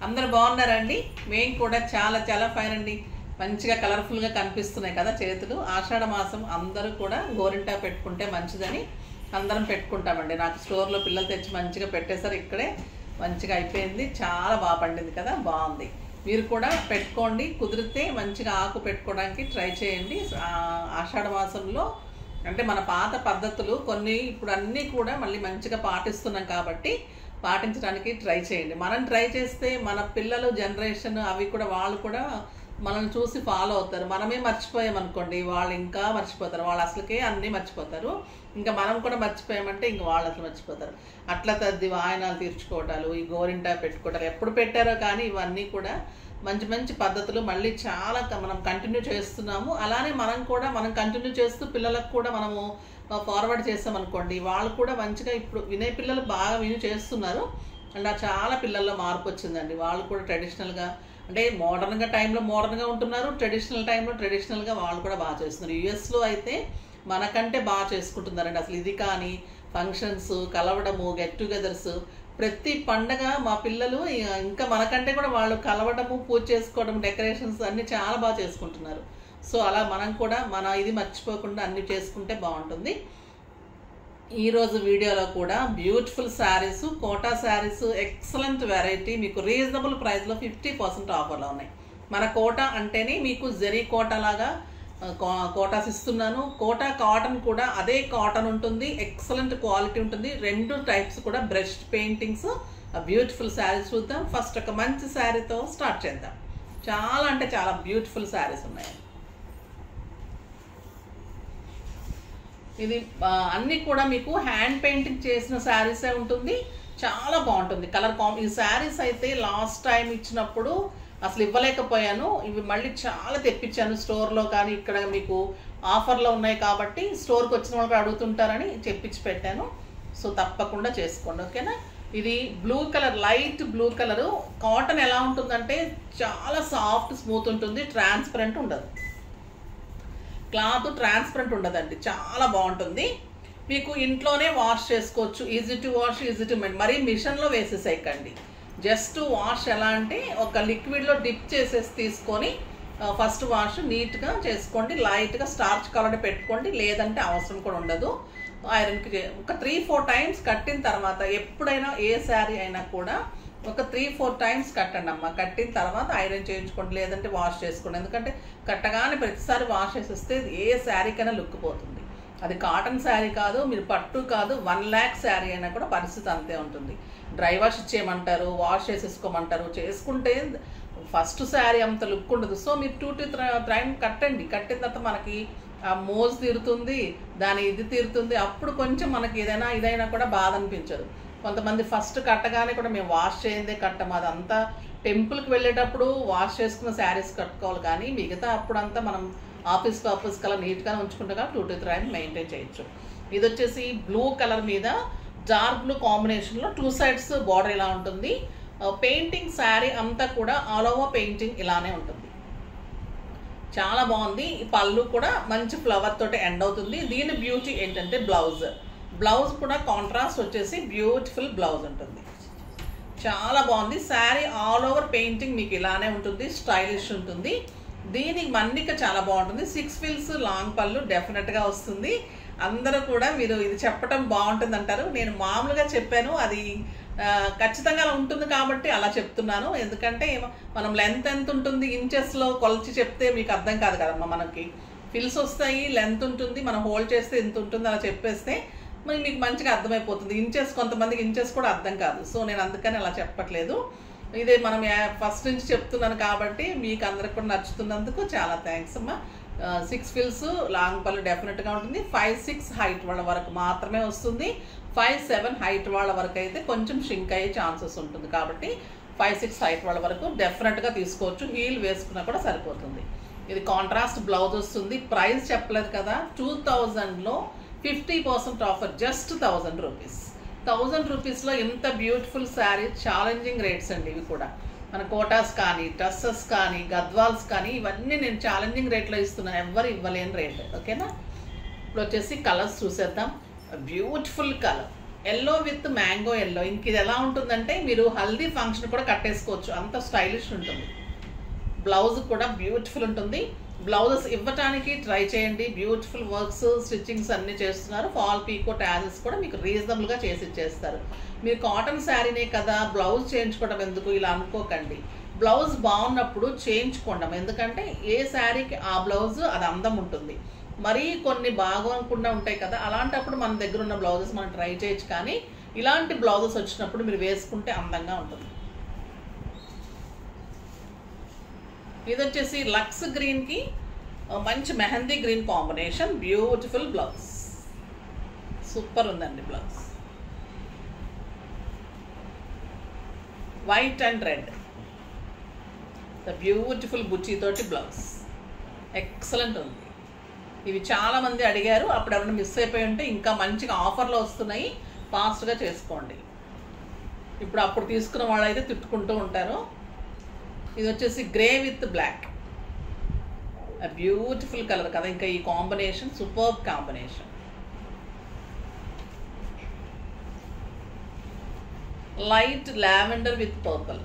అందరూ బాగున్నారండి. మేము కూడా చాలా చాలా ఫైన్ అండి. మంచిగా కలర్ఫుల్గా కనిపిస్తున్నాయి కదా చేతులు. ఆషాఢ మాసం అందరూ కూడా గోరింటా పెట్టుకుంటే మంచిదని అందరం పెట్టుకుంటామండి. నాకు స్టోర్లో పిల్లలు తెచ్చి మంచిగా పెట్టేశారు. ఇక్కడే మంచిగా అయిపోయింది. చాలా బాగా పండింది కదా, బాగుంది. మీరు కూడా పెట్టుకోండి. కుదిరితే మంచిగా ఆకు పెట్టుకోవడానికి ట్రై చేయండి. ఆషాఢ మాసంలో అంటే మన పాత పద్ధతులు కొన్ని ఇప్పుడు అన్నీ కూడా మళ్ళీ మంచిగా పాటిస్తున్నాం కాబట్టి పాటించడానికి ట్రై చేయండి. మనం ట్రై చేస్తే మన పిల్లలు జనరేషన్ అవి కూడా వాళ్ళు కూడా మనల్ని చూసి ఫాలో అవుతారు. మనమే మర్చిపోయామనుకోండి, వాళ్ళు ఇంకా మర్చిపోతారు. వాళ్ళు అసలుకే అన్నీ మర్చిపోతారు. ఇంకా మనం కూడా మర్చిపోయామంటే ఇంక వాళ్ళు అసలు మర్చిపోతారు. అట్లా తద్ది వాయనాలు తీర్చుకోవటాలు, ఈ గోరింటా పెట్టుకోవటాలు ఎప్పుడు పెట్టారో కానీ ఇవన్నీ కూడా మంచి మంచి పద్ధతులు మళ్ళీ చాలా మనం కంటిన్యూ చేస్తున్నాము. అలానే మనం కంటిన్యూ చేస్తూ పిల్లలకు కూడా మనము ఫార్వర్డ్ చేస్తామనుకోండి, వాళ్ళు కూడా మంచిగా ఇప్పుడు వినే పిల్లలు బాగా విని చేస్తున్నారు. అలా చాలా పిల్లల్లో మార్పు వచ్చిందండి. వాళ్ళు కూడా ట్రెడిషనల్గా అంటే మోడర్న్గా టైంలో మోడర్న్గా ఉంటున్నారు, ట్రెడిషనల్ టైంలో ట్రెడిషనల్గా వాళ్ళు కూడా బాగా చేస్తున్నారు. యుఎస్లో అయితే మనకంటే బాగా చేసుకుంటున్నారండి. అసలు ఇది కానీ ఫంక్షన్స్, కలవడము, గెట్ టుగెదర్స్, ప్రతి పండగ మా పిల్లలు ఇంకా మనకంటే కూడా వాళ్ళు కలవడము, పూజ చేసుకోవడం, డెకరేషన్స్ అన్నీ చాలా బాగా చేసుకుంటున్నారు. సో అలా మనం కూడా మన ఇది మర్చిపోకుండా అన్నీ చేసుకుంటే బాగుంటుంది. ఈరోజు వీడియోలో కూడా beautiful saris, Kota saris, excellent variety, మీకు రీజనబుల్ ప్రైస్లో 50% ఆఫర్లో ఉన్నాయి. మన కోటా అంటేనే మీకు జరీ కోటా లాగా కోటాస్ ఇస్తున్నాను. కోటా కాటన్ కూడా అదే కాటన్ ఉంటుంది, ఎక్సలెంట్ క్వాలిటీ ఉంటుంది. 2 టైప్స్ కూడా బ్రష్ పెయింటింగ్స్, బ్యూటిఫుల్ శారీస్ చూద్దాం. ఫస్ట్ ఒక మంచి శారీతో స్టార్ట్ చేద్దాం. చాలా అంటే చాలా బ్యూటిఫుల్ శారీస్ ఉన్నాయి. ఇది అన్నీ కూడా మీకు హ్యాండ్ పెయింటింగ్ చేసిన శారీసే ఉంటుంది. చాలా బాగుంటుంది కలర్ ఈ శారీస్ అయితే లాస్ట్ టైం ఇచ్చినప్పుడు అసలు ఇవ్వలేకపోయాను. ఇవి మళ్ళీ చాలా తెప్పించాను స్టోర్లో, కానీ ఇక్కడ మీకు ఆఫర్లో ఉన్నాయి కాబట్టి స్టోర్కి వచ్చిన వాళ్ళు అడుగుతుంటారని చెప్పించి పెట్టాను. సో తప్పకుండా చేసుకోండి, ఓకేనా. ఇది blue colour, light blue colour. Cotton ఎలా ఉంటుందంటే చాలా సాఫ్ట్, స్మూత్ ఉంటుంది, ట్రాన్స్పరెంట్ ఉండదు. క్లాత్ ట్రాన్స్పరెంట్ ఉండదండి, చాలా బాగుంటుంది. మీకు ఇంట్లోనే వాష్ చేసుకోవచ్చు. Easy to wash, easy to maintain. మరీ మిషన్లో వేసేసేయకండి. జస్ట్ వాష్ ఎలా అంటే ఒక లిక్విడ్లో డిప్ చేసేసి తీసుకొని ఫస్ట్ వాష్ నీట్గా చేసుకోండి. లైట్గా స్టార్చ్ కలర్ పెట్టుకోండి, లేదంటే అవసరం కూడా ఉండదు. ఐరన్కి ఒక 3-4 టైమ్స్ కట్టిన తర్వాత, ఎప్పుడైనా ఏ శారీ అయినా కూడా ఒక 3-4 టైమ్స్ కట్టండి అమ్మ. కట్టిన తర్వాత ఐరన్ చేయించుకోండి, లేదంటే వాష్ చేసుకోండి. ఎందుకంటే కట్టగానే ప్రతిసారి వాష్ చేసేస్తే ఏ శారీకైనా లుక్ పోతుంది. అది కాటన్ శారీ కాదు, మీరు పట్టు కాదు, 1 lakh శారీ అయినా కూడా పరిస్థితి అంతే ఉంటుంది. డ్రై వాష్ ఇచ్చేయమంటారు, వాష్ చేసేసుకోమంటారు. చేసుకుంటే ఫస్ట్ శారీ అంత లుక్ ఉండదు. సో మీరు 2-3 టైం కట్టండి. కట్టిన తర్వాత మనకి ఆ మోజు తీరుతుంది, దాని ఇది తీరుతుంది. అప్పుడు కొంచెం మనకి ఇదైనా కూడా బాధ అనిపించదు. కొంతమంది ఫస్ట్ కట్టగానే కూడా మేము వాష్ చేయందే కట్టం. అదంతా టెంపుల్కి వెళ్ళేటప్పుడు వాష్ చేసుకున్న శారీస్ కట్టుకోవాలి, కానీ మిగతా అప్పుడంతా మనం ఆఫీస్కి అలా నీట్గా ఉంచుకుంటే 2-3 టైం మెయింటైన్ చేయొచ్చు. ఇది వచ్చేసి బ్లూ కలర్ మీద డార్క్ బ్లూ కాంబినేషన్లో 2 sides బార్డర్ ఇలా ఉంటుంది. పెయింటింగ్ శారీ అంతా కూడా ఆల్ ఓవర్ పెయింటింగ్ ఇలానే ఉంటుంది. చాలా బాగుంది. ఈ పళ్ళు కూడా మంచి ఫ్లవర్ తోటి ఎండ్ అవుతుంది. దీని బ్యూటీ ఏంటంటే బ్లౌజ్ కూడా కాంట్రాస్ట్ వచ్చేసి బ్యూటిఫుల్ బ్లౌజ్ ఉంటుంది. చాలా బాగుంది. శారీ ఆల్ ఓవర్ పెయింటింగ్ మీకు ఇలానే ఉంటుంది, స్టైలిష్ ఉంటుంది. దీనికి మన్నిక చాలా బాగుంటుంది. 6 frills లాంగ్ పళ్ళు డెఫినెట్గా వస్తుంది. అందరూ కూడా మీరు ఇది చెప్పడం బాగుంటుంది అంటారు. నేను మామూలుగా చెప్పాను, అది ఖచ్చితంగా ఉంటుంది కాబట్టి అలా చెప్తున్నాను. ఎందుకంటే మనం లెంత్ ఎంత ఉంటుంది ఇంచెస్లో కొలిచి చెప్తే మీకు అర్థం కాదు కదమ్మా. మనకి ఫిల్స్ వస్తాయి, లెంత్ ఉంటుంది, మనం హోల్డ్ చేస్తే ఎంత ఉంటుంది అలా చెప్పేస్తే మరి మీకు మంచిగా అర్థమైపోతుంది. ఇంచెస్, కొంతమందికి ఇంచెస్ కూడా అర్థం కాదు. సో నేను అందుకని అలా చెప్పట్లేదు. ఇదే మనం ఫస్ట్ నుంచి చెప్తున్నాను కాబట్టి మీకు అందరికి కూడా నచ్చుతున్నందుకు చాలా థ్యాంక్స్ అమ్మా. 6 frills లాంగ్ పళ్ళు డెఫినెట్గా ఉంటుంది. 5-6 హైట్ వాళ్ళ వరకు మాత్రమే వస్తుంది. 5-7 హైట్ వాళ్ళ వరకు అయితే కొంచెం షింక్ అయ్యే ఛాన్సెస్ ఉంటుంది. కాబట్టి 5-6 హైట్ వాళ్ళ వరకు డెఫినెట్గా తీసుకోవచ్చు. హీల్ వేసుకున్నా కూడా సరిపోతుంది. ఇది కాంట్రాస్ట్ బ్లౌజ్ వస్తుంది. ప్రైస్ చెప్పలేదు కదా, 2000లో 50% ఆఫర్, జస్ట్ 1000 రూపీస్. 1000 రూపీస్లో ఎంత బ్యూటిఫుల్ శారీ. ఛాలెంజింగ్ రేట్స్ అండి ఇవి కూడా. మన కోటాస్ కానీ, టస్సెస్ కానీ, గద్వాల్స్ కానీ ఇవన్నీ నేను ఛాలెంజింగ్ రేట్లో ఇస్తున్నాను. ఎవ్వరు ఇవ్వలేని రేట్, ఓకేనా. ఇప్పుడు వచ్చేసి కలర్స్ చూసేద్దాం. Beautiful colour, yellow with mango yellow. ఇంక ఇది ఎలా ఉంటుందంటే మీరు హల్దీ ఫంక్షన్ కూడా కట్టేసుకోవచ్చు, అంత స్టైలిష్ ఉంటుంది. బ్లౌజ్ కూడా బ్యూటిఫుల్ ఉంటుంది. బ్లౌజెస్ ఇవ్వటానికి ట్రై చేయండి. బ్యూటిఫుల్ వర్క్స్, స్టిచ్చింగ్స్ అన్నీ చేస్తున్నారు. ఫాల్ పీకో ట్యాజెస్ కూడా మీకు రీజనబుల్గా చేసి ఇచ్చేస్తారు. మీరు కాటన్ శారీనే కదా బ్లౌజ్ చేయించుకోవడం ఎందుకు ఇలా అనుకోకండి. బ్లౌజ్ బాగున్నప్పుడు చేయించుకోవడం, ఎందుకంటే ఏ శారీకి ఆ బ్లౌజ్ అది అందం ఉంటుంది. మరీ కొన్ని బాగోకుండా ఉంటాయి కదా, అలాంటప్పుడు మన దగ్గర ఉన్న బ్లౌజెస్ మనం ట్రై చేయొచ్చు. కానీ ఇలాంటి బ్లౌజెస్ వచ్చినప్పుడు మీరు వేసుకుంటే అందంగా ఉంటుంది. ఇది వచ్చేసి లక్స్ గ్రీన్కి మంచి mehndi green combination, beautiful blouse, super ఉందండి blouse. White and red, the beautiful బుచ్చితోటి బ్లౌజ్, ఎక్సలెంట్ ఉంది. ఇవి చాలామంది అడిగారు, అప్పుడు ఎవరైనా మిస్ అయిపోయి ఉంటే ఇంకా మంచిగా ఆఫర్లో వస్తున్నాయి, ఫాస్ట్గా చేసుకోండి. అప్పుడు తీసుకున్న వాళ్ళైతే తిట్టుకుంటూ ఉంటారు. ఇది వచ్చేసి grey with black, beautiful colour కదా, ఇంకా ఈ combination super combination. Light lavender with purple,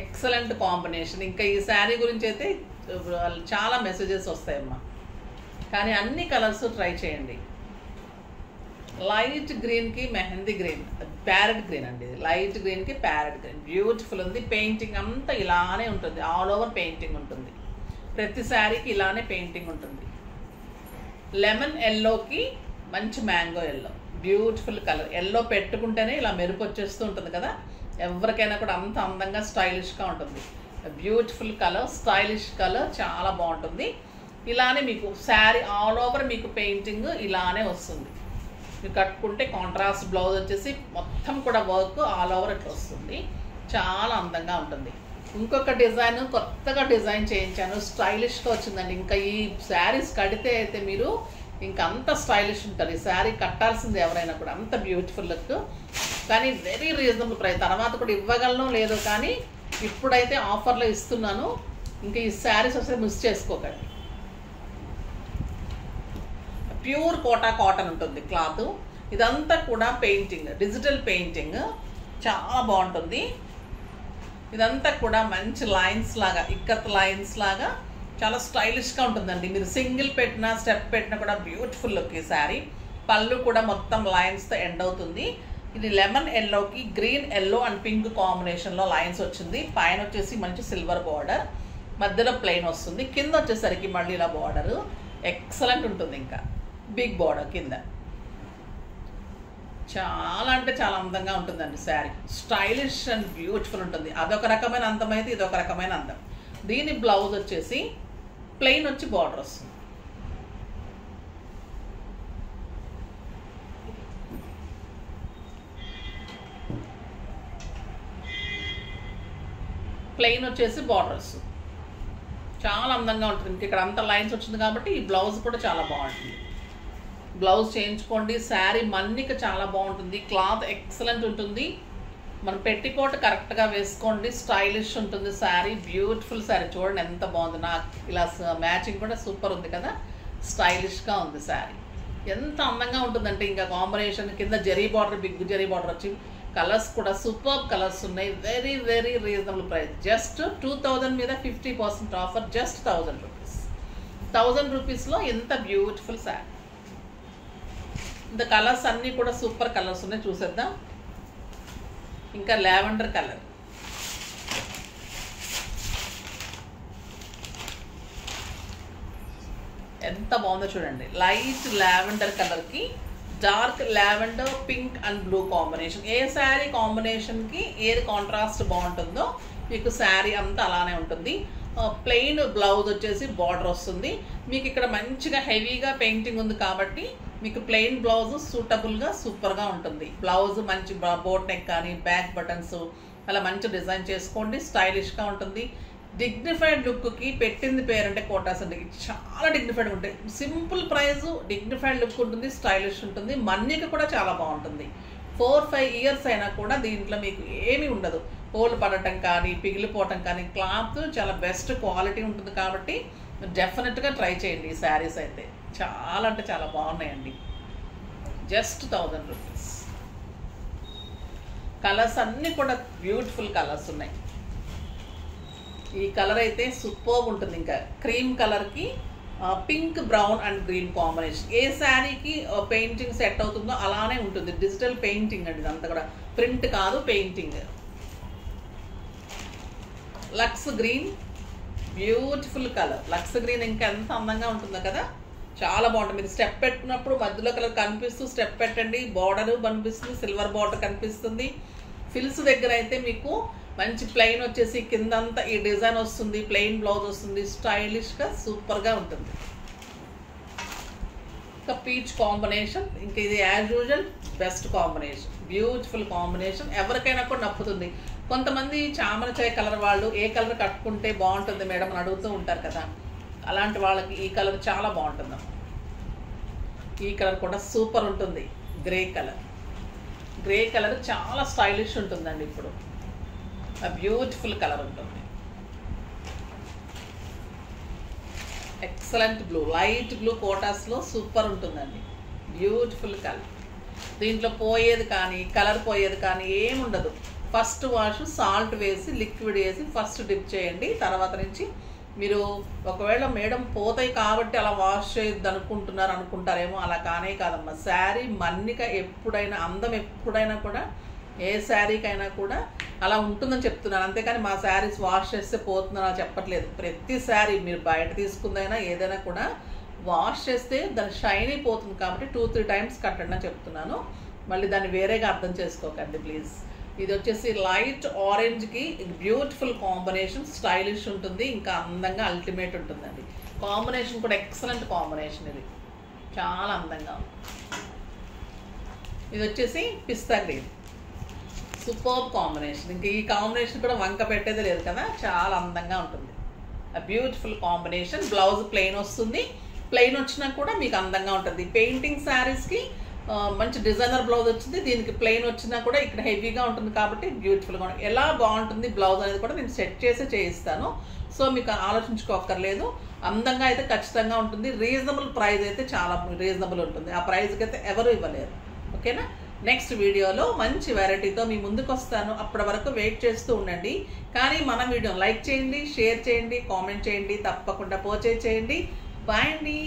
excellent combination. ఇంకా ఈ శారీ గురించి అయితే చాలా మెసేజెస్ వస్తాయమ్మా, కానీ అన్ని కలర్స్ ట్రై చేయండి. లైట్ గ్రీన్కి మెహందీ గ్రీన్, ప్యారెట్ గ్రీన్ అండి ఇది. లైట్ గ్రీన్కి ప్యారెట్ గ్రీన్, బ్యూటిఫుల్ ఉంది. పెయింటింగ్ అంతా ఇలానే ఉంటుంది, ఆల్ ఓవర్ పెయింటింగ్ ఉంటుంది. ప్రతి శారీకి ఇలానే పెయింటింగ్ ఉంటుంది. లెమన్ ఎల్లోకి మంచి mango yellow, beautiful colour. Yellow పెట్టుకుంటేనే ఇలా మెరుపు వచ్చేస్తూ ఉంటుంది కదా, ఎవరికైనా కూడా అంత అందంగా స్టైలిష్గా ఉంటుంది. బ్యూటిఫుల్ కలర్, స్టైలిష్ కలర్, చాలా బాగుంటుంది. ఇలానే మీకు శారీ ఆల్ ఓవర్ మీకు పెయింటింగ్ ఇలానే వస్తుంది. మీరు కట్టుకుంటే కాంట్రాస్ట్ బ్లౌజ్ వచ్చేసి మొత్తం కూడా వర్క్ ఆల్ ఓవర్ ఇట్లా వస్తుంది, చాలా అందంగా ఉంటుంది. ఇంకొక డిజైన్ కొత్తగా డిజైన్ చేయించాను, స్టైలిష్గా వచ్చిందండి. ఇంకా ఈ శారీస్ కడితే అయితే మీరు ఇంకా అంత స్టైలిష్ ఉంటుంది. ఈ శారీ కట్టాల్సింది ఎవరైనా కూడా, అంత బ్యూటిఫుల్ లుక్. కానీ వెరీ రీజనబుల్ ప్రైస్. తర్వాత కూడా ఇవ్వగలను లేదో, కానీ ఇప్పుడైతే ఆఫర్లో ఇస్తున్నాను. ఇంకా ఈ శారీస్ వస్తే మిస్ చేసుకోకండి. ప్యూర్ కోటా కాటన్ ఉంటుంది క్లాత్. ఇదంతా కూడా పెయింటింగ్, డిజిటల్ పెయింటింగ్, చాలా బాగుంటుంది. ఇదంతా కూడా మంచి లైన్స్ లాగా, ఇక్కత్ లైన్స్ లాగా చాలా స్టైలిష్గా ఉంటుందండి. మీరు సింగిల్ పెట్టినా స్టెప్ పెట్టినా కూడా బ్యూటిఫుల్ లుక్. ఈ శారీ పళ్ళు కూడా మొత్తం లైన్స్తో ఎండ్ అవుతుంది. ఇది లెమన్ ఎల్లోకి గ్రీన్ ఎల్లో అండ్ పింక్ కాంబినేషన్లో లైన్స్ వచ్చింది. పైన వచ్చేసి మంచి సిల్వర్ బార్డర్, మధ్యలో ప్లెయిన్ వస్తుంది. కింద వచ్చేసరికి మళ్ళీ ఇలా బార్డర్ ఎక్సలెంట్ ఉంటుంది. ఇంకా బిగ్ బార్డర్ కింద, చాలా అంటే చాలా అందంగా ఉంటుందండి శారీ. స్టైలిష్ అండ్ బ్యూటిఫుల్ ఉంటుంది. అదొక రకమైన అందం అయితే ఇదొక రకమైన అందం. దీని బ్లౌజ్ వచ్చేసి ప్లెయిన్ వచ్చి బార్డర్ వస్తుంది. ప్లెయిన్ వచ్చేసి బార్డర్ వస్తుంది, చాలా అందంగా ఉంటుంది. ఇక్కడ అంత లైన్స్ వచ్చింది కాబట్టి ఈ బ్లౌజ్ కూడా చాలా బాగుంటుంది. బ్లౌజ్ చేయించుకోండి. శారీ మన్నిక చాలా బాగుంటుంది, క్లాత్ ఎక్సలెంట్ ఉంటుంది. మన పెట్టికోట్ కరెక్ట్గా వేసుకోండి, స్టైలిష్ ఉంటుంది శారీ. బ్యూటిఫుల్ శారీ, చూడండి ఎంత బాగుంది. నాకు ఇలా మ్యాచింగ్ కూడా సూపర్ ఉంది కదా, స్టైలిష్గా ఉంది శారీ. ఎంత అందంగా ఉంటుందంటే ఇంకా కాంబినేషన్ కింద zari border, big zari border వచ్చి కలర్స్ కూడా సూపర్ కలర్స్ ఉన్నాయి. Very very reasonable price. Just 2000 మీద 50% ఆఫర్, జస్ట్ 1000 రూపీస్. 1000 రూపీస్లో ఎంత బ్యూటిఫుల్ శారీ. ఇంత కలర్స్ అన్నీ కూడా సూపర్ కలర్స్ ఉన్నాయి, చూసేద్దాం. ఇంకా లావెండర్ కలర్, ఎంత బాగుందో చూడండి. లైట్ లావెండర్ కలర్కి dark lavender pink and blue combination. ఏ శారీ కాంబినేషన్కి ఏది కాంట్రాస్ట్ బాగుంటుందో మీకు శారీ అంతా అలానే ఉంటుంది. ప్లెయిన్ బ్లౌజ్ వచ్చేసి బార్డర్ వస్తుంది. మీకు ఇక్కడ మంచిగా హెవీగా పెయింటింగ్ ఉంది కాబట్టి మీకు ప్లెయిన్ బ్లౌజ్ సూటబుల్గా సూపర్గా ఉంటుంది. బ్లౌజ్ మంచి బోట్ నెక్ కానీ బ్యాక్ బటన్స్ అలా మంచి డిజైన్ చేసుకోండి, స్టైలిష్గా ఉంటుంది. డిగ్నిఫైడ్ లుక్కి పెట్టింది పేరంటే కోటాస్ అండి. చాలా డిగ్నిఫైడ్ ఉంటాయి, సింపుల్ ప్రైస్, డిగ్నిఫైడ్ లుక్ ఉంటుంది, స్టైలిష్ ఉంటుంది. మన్నిక కూడా చాలా బాగుంటుంది. 4-5 ఇయర్స్ అయినా కూడా దీంట్లో మీకు ఏమీ ఉండదు, హోల్ పడటం కానీ పిగిలిపోవటం కానీ. క్లాత్ చాలా బెస్ట్ క్వాలిటీ ఉంటుంది కాబట్టి డెఫినెట్గా ట్రై చేయండి. ఈ శారీస్ అయితే చాలా అంటే చాలా బాగున్నాయండి. Just 1000 rupees. కలర్స్ అన్నీ కూడా బ్యూటిఫుల్ కలర్స్ ఉన్నాయి. ఈ కలర్ అయితే సూపర్ ఉంటుంది. ఇంకా క్రీమ్ కలర్కి pink, brown and green combination. ఏ శారీకి పెయింటింగ్ సెట్ అవుతుందో అలానే ఉంటుంది. డిజిటల్ పెయింటింగ్ అండి ఇదంతా కూడా, ప్రింట్ కాదు, painting. Lux green, beautiful colour. Lux green ఇంకా ఎంత అందంగా ఉంటుందో కదా, చాలా బాగుంటుంది. మీరు స్టెప్ పెట్టినప్పుడు మధ్యలో కలర్ కనిపిస్తూ స్టెప్ పెట్టండి, బార్డర్ కనిపిస్తుంది, సిల్వర్ బార్డర్ కనిపిస్తుంది. ఫిల్స్ దగ్గర అయితే మీకు మంచి ప్లెయిన్ వచ్చేసి కిందంతా ఈ డిజైన్ వస్తుంది, ప్లెయిన్ బ్లౌజ్ వస్తుంది, స్టైలిష్గా సూపర్గా ఉంటుంది. ఇంకా పీచ్ కాంబినేషన్, ఇంకా ఇది as usual best combination, beautiful combination. ఎవరికైనా కూడా నప్పుతుంది. కొంతమంది చామన చాయ్ కలర్ వాళ్ళు ఏ కలర్ కట్టుకుంటే బాగుంటుంది మేడం అని అడుగుతూ ఉంటారు కదా, అలాంటి వాళ్ళకి ఈ కలర్ చాలా బాగుంటుంది. ఈ కలర్ కూడా సూపర్ ఉంటుంది. గ్రే కలర్, గ్రే కలర్ చాలా స్టైలిష్ ఉంటుందండి. ఇప్పుడు బ్యూటిఫుల్ కలర్ ఉంటుంది. ఎక్సలెంట్ బ్లూ, లైట్ బ్లూ కోటాస్లో సూపర్ ఉంటుందండి. Beautiful colour. దీంట్లో పోయేది కానీ కలర్ పోయేది కానీ ఏముండదు. ఫస్ట్ వాష్ సాల్ట్ వేసి లిక్విడ్ వేసి ఫస్ట్ డిప్ చేయండి. తర్వాత నుంచి మీరు ఒకవేళ మేడం పోతాయి కాబట్టి అలా వాష్ చేయొద్దు అనుకుంటారేమో, అలా కానే కాదమ్మా. శారీ మన్నిక ఎప్పుడైనా, అందం ఎప్పుడైనా కూడా ఏ శారీకైనా కూడా అలా ఉంటుందని చెప్తున్నాను. అంతేకాని మా శారీస్ వాష్ చేస్తే పోతుందని చెప్పట్లేదు. ప్రతి శారీ మీరు బయట తీసుకుందైనా ఏదైనా కూడా వాష్ చేస్తే దాని షైనీ పోతుంది కాబట్టి 2-3 టైమ్స్ కట్టండి అని చెప్తున్నాను. మళ్ళీ దాన్ని వేరేగా అర్థం చేసుకోకండి ప్లీజ్. ఇది వచ్చేసి లైట్ ఆరెంజ్కి బ్యూటిఫుల్ కాంబినేషన్, స్టైలిష్ ఉంటుంది, ఇంకా అందంగా అల్టిమేట్ ఉంటుందండి. కాంబినేషన్ కూడా ఎక్సలెంట్ కాంబినేషన్, ఇది చాలా అందంగా ఉంది. ఇది వచ్చేసి పిస్తా గ్రీన్, సూపర్ కాంబినేషన్. ఇంకా ఈ కాంబినేషన్ కూడా వంక పెట్టేది లేదు కదా, చాలా అందంగా ఉంటుంది. Beautiful combination. బ్లౌజ్ ప్లెయిన్ వస్తుంది, ప్లెయిన్ వచ్చినా కూడా మీకు అందంగా ఉంటుంది. పెయింటింగ్ శారీస్కి మంచి డిజైనర్ బ్లౌజ్ వచ్చింది, దీనికి ప్లెయిన్ వచ్చినా కూడా ఇక్కడ హెవీగా ఉంటుంది కాబట్టి బ్యూటిఫుల్గా ఉంటుంది. ఎలా బాగుంటుంది బ్లౌజ్ అనేది కూడా నేను సెట్ చేసి చేయిస్తాను. సో మీకు ఆలోచించుకోక్కర్లేదు. అందంగా అయితే ఖచ్చితంగా ఉంటుంది. రీజనబుల్ ప్రైస్ అయితే చాలా రీజనబుల్ ఉంటుంది. ఆ ప్రైస్కి అయితే ఎవరు ఇవ్వలేరు. ఓకేనా? నెక్స్ట్ వీడియోలో మంచి వెరైటీతో మీ ముందుకు వస్తాను. అప్పటి వరకు వెయిట్ చేస్తూ ఉండండి. కానీ మన వీడియోని లైక్ చేయండి, షేర్ చేయండి, కామెంట్ చేయండి, తప్పకుండా పర్చేజ్ చేయండి. బాయ్ అండి.